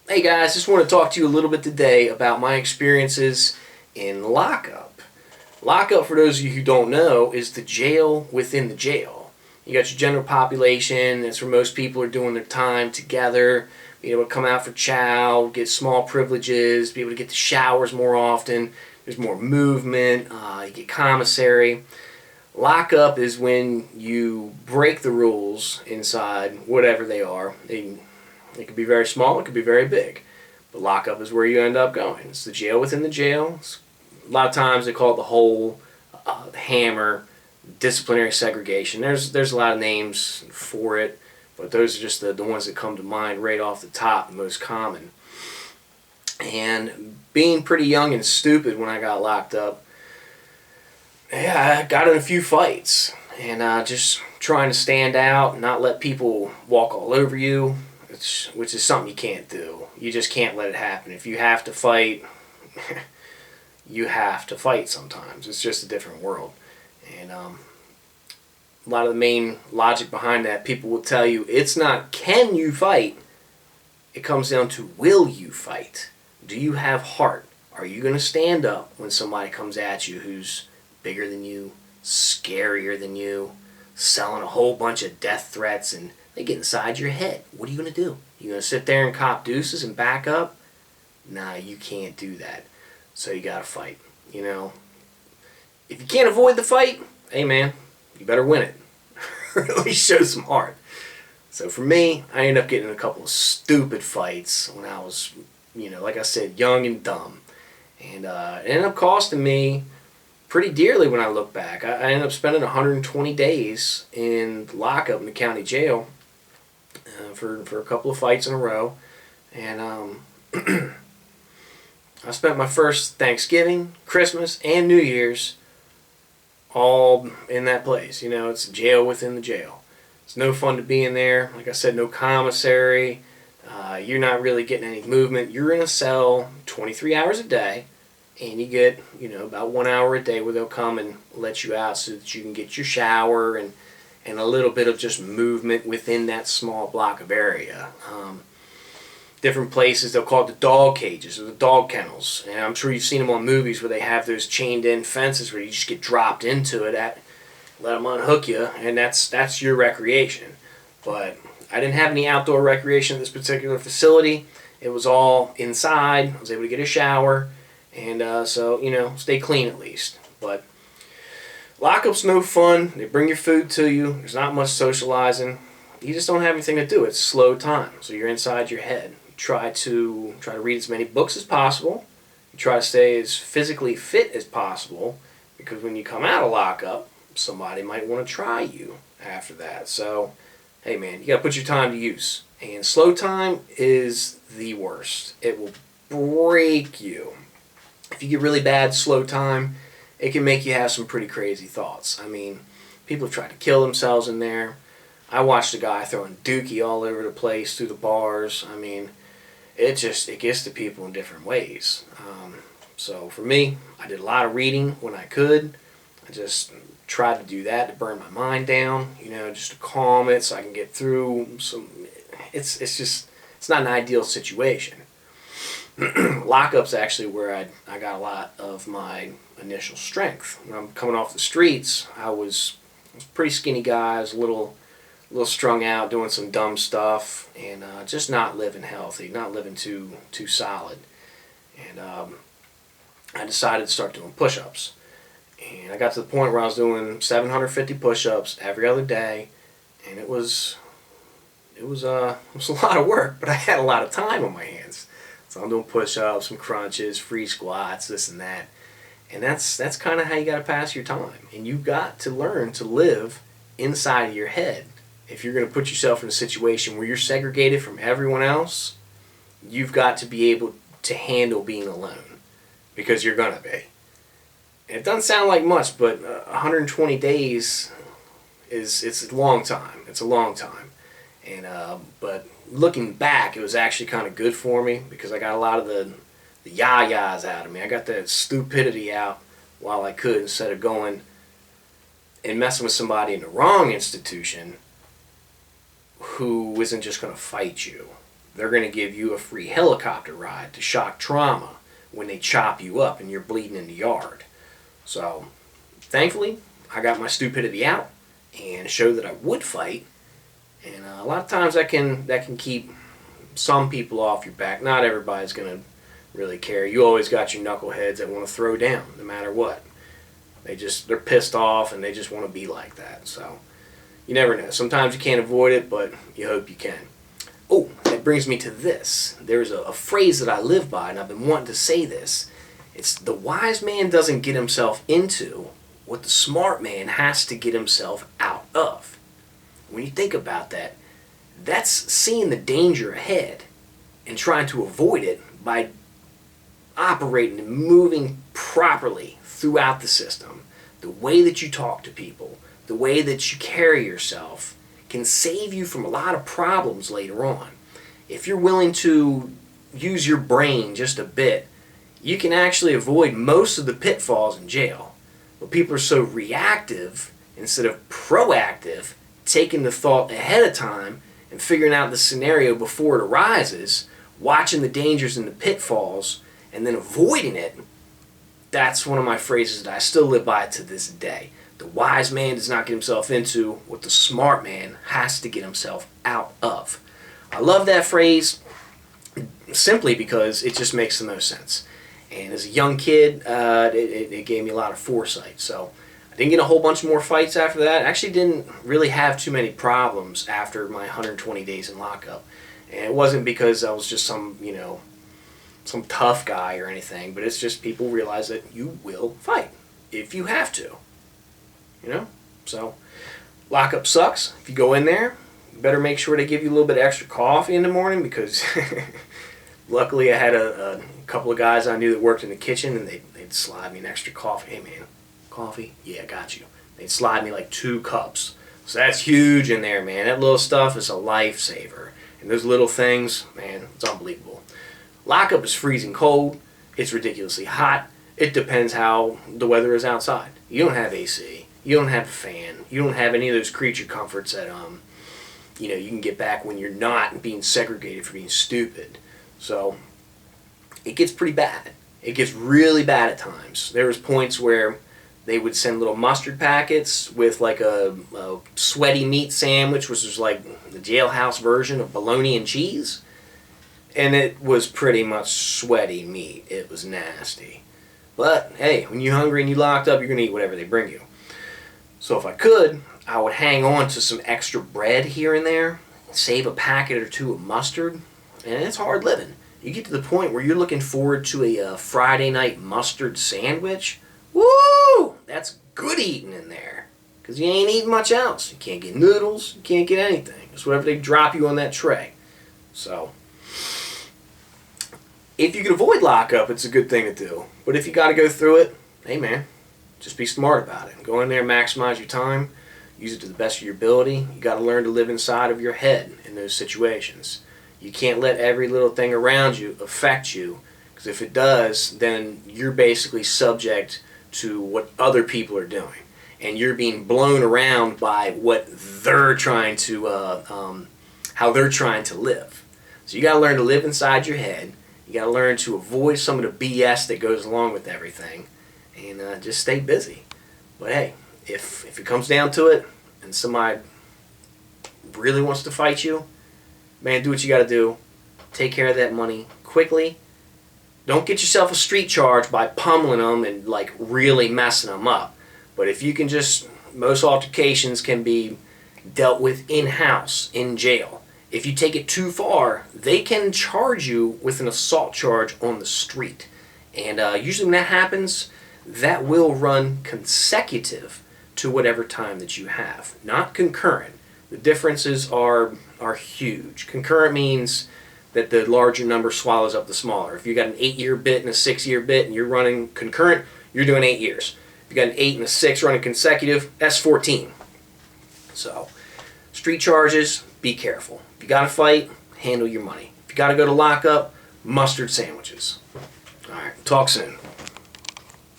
Hey guys, just want to talk to you a little bit today about my experiences in Lockup. Lockup, for those of you who don't know, is the jail within the jail. You got your general population, that's where most people are doing their time together, be able to come out for chow, get small privileges, be able to get to showers more often, there's more movement, you get commissary. Lockup is when you break the rules inside whatever they are. It could be very small, it could be very big. But lockup is where you end up going. It's the jail within the jail. A lot of times they call it the hole, the hammer, disciplinary segregation. There's a lot of names for it, but those are just the ones that come to mind right off the top, the most common. And being pretty young and stupid when I got locked up, yeah, I got in a few fights. And just trying to stand out, not let people walk all over you, which is something you can't do. You just can't let it happen. If you have to fight, you have to fight sometimes. It's just a different world. And a lot of the main logic behind that, people will tell you, it's not can you fight, it comes down to will you fight? Do you have heart? Are you going to stand up when somebody comes at you who's bigger than you, scarier than you, selling a whole bunch of death threats, and they get inside your head? What are you going to do? You going to sit there and cop deuces and back up? Nah, you can't do that. So you got to fight. You know, if you can't avoid the fight, hey man, you better win it. Or at least show some heart. So for me, I ended up getting in a couple of stupid fights when I was, like I said, young and dumb. And it ended up costing me pretty dearly when I look back. I ended up spending 120 days in lockup in the county jail for a couple of fights in a row. And I spent my first Thanksgiving, Christmas, and New Year's all in that place. It's a jail within the jail. It's no fun to be in there. Like I said, no commissary. You're not really getting any movement. You're in a cell 23 hours a day. And you get, about 1 hour a day where they'll come and let you out so that you can get your shower and a little bit of just movement within that small block of area. Different places, they'll call it the dog cages or the dog kennels. And I'm sure you've seen them on movies where they have those chained-in fences where you just get dropped into it, let them unhook you, and that's your recreation. But I didn't have any outdoor recreation at this particular facility. It was all inside. I was able to get a shower. And so, stay clean at least. But lockup's no fun. They bring your food to you. There's not much socializing. You just don't have anything to do. It's slow time. So you're inside your head. You try to read as many books as possible. You try to stay as physically fit as possible, because when you come out of lockup, somebody might want to try you after that. So, hey man, you got to put your time to use. And slow time is the worst. It will break you. If you get really bad slow time, it can make you have some pretty crazy thoughts. I mean, people have tried to kill themselves in there. I watched a guy throwing dookie all over the place through the bars. I mean, it gets to people in different ways. So for me, I did a lot of reading when I could. I just tried to do that to burn my mind down, just to calm it so I can get through some. It's not an ideal situation. Lockup's actually where I got a lot of my initial strength. When I'm coming off the streets, I was a pretty skinny guy. I was a little strung out, doing some dumb stuff, and just not living healthy, not living too solid. And I decided to start doing push-ups. And I got to the point where I was doing 750 push-ups every other day, and it was a lot of work, but I had a lot of time on my hands. So I'm doing push-ups, some crunches, free squats, this and that. And that's kind of how you got to pass your time. And you've got to learn to live inside of your head. If you're going to put yourself in a situation where you're segregated from everyone else, you've got to be able to handle being alone. Because you're going to be. And it doesn't sound like much, but 120 days it's a long time. It's a long time. And but looking back, it was actually kind of good for me, because I got a lot of the yah-yahs out of me. I got that stupidity out while I could, instead of going and messing with somebody in the wrong institution who isn't just going to fight you. they're going to give you a free helicopter ride to shock trauma when they chop you up and you're bleeding in the yard. So, thankfully, I got my stupidity out and showed that I would fight. And a lot of times that can keep some people off your back. Not everybody's going to really care. You always got your knuckleheads that want to throw down no matter what. They're pissed off and they just want to be like that. So, you never know. Sometimes you can't avoid it, but you hope you can. Oh, that brings me to this. There's a phrase that I live by, and I've been wanting to say this. It's the wise man doesn't get himself into what the smart man has to get himself out of. When you think about that, that's seeing the danger ahead and trying to avoid it by operating and moving properly throughout the system. The way that you talk to people, the way that you carry yourself can save you from a lot of problems later on. If you're willing to use your brain just a bit, you can actually avoid most of the pitfalls in jail. But people are so reactive instead of proactive, taking the thought ahead of time and figuring out the scenario before it arises, watching the dangers and the pitfalls, and then avoiding it. That's one of my phrases that I still live by to this day. The wise man does not get himself into what the smart man has to get himself out of. I love that phrase simply because it just makes the most sense. And as a young kid, it gave me a lot of foresight. So I didn't get a whole bunch more fights after that. I actually didn't really have too many problems after my 120 days in lockup. And it wasn't because I was just some tough guy or anything, but it's just people realize that you will fight if you have to. So lockup sucks. If you go in there, you better make sure they give you a little bit of extra coffee in the morning, because luckily I had a couple of guys I knew that worked in the kitchen, and they'd slide me an extra coffee. Hey man, coffee? Yeah, I got you. They'd slide me like 2 cups. So that's huge in there, man. That little stuff is a lifesaver. And those little things, man, it's unbelievable. Lockup is freezing cold. It's ridiculously hot. It depends how the weather is outside. You don't have AC. You don't have a fan. You don't have any of those creature comforts that you can get back when you're not being segregated for being stupid. So it gets pretty bad. It gets really bad at times. There was points where they would send little mustard packets with like a sweaty meat sandwich, which was like the jailhouse version of bologna and cheese. And it was pretty much sweaty meat. It was nasty. But hey, when you're hungry and you're locked up, you're going to eat whatever they bring you. So if I could, I would hang on to some extra bread here and there, save a packet or 2 of mustard, and it's hard living. You get to the point where you're looking forward to a Friday night mustard sandwich. Woo! That's good eating in there, because you ain't eating much else. You can't get noodles, you can't get anything. It's whatever they drop you on that tray. So if you can avoid lockup, it's a good thing to do. But if you got to go through it, hey man, just be smart about it. Go in there, maximize your time, use it to the best of your ability. You got to learn to live inside of your head in those situations. You can't let every little thing around you affect you, because if it does, then you're basically subject to what other people are doing, and you're being blown around by what they're trying to, how they're trying to live. So you got to learn to live inside your head. You got to learn to avoid some of the BS that goes along with everything, and just stay busy. But hey, if it comes down to it, and somebody really wants to fight you, man, do what you got to do. Take care of that money quickly. Don't get yourself a street charge by pummeling them and like really messing them up. But if you can most altercations can be dealt with in-house, in jail. If you take it too far, they can charge you with an assault charge on the street. And usually when that happens, that will run consecutive to whatever time that you have, not concurrent. The differences are huge. Concurrent means that the larger number swallows up the smaller. If you got an 8-year bit and a 6-year bit and you're running concurrent, you're doing 8 years. If you got an 8 and a 6 running consecutive, that's 14. So, street charges, be careful. If you got to fight, handle your money. If you got to go to lockup, mustard sandwiches. All right, talk soon.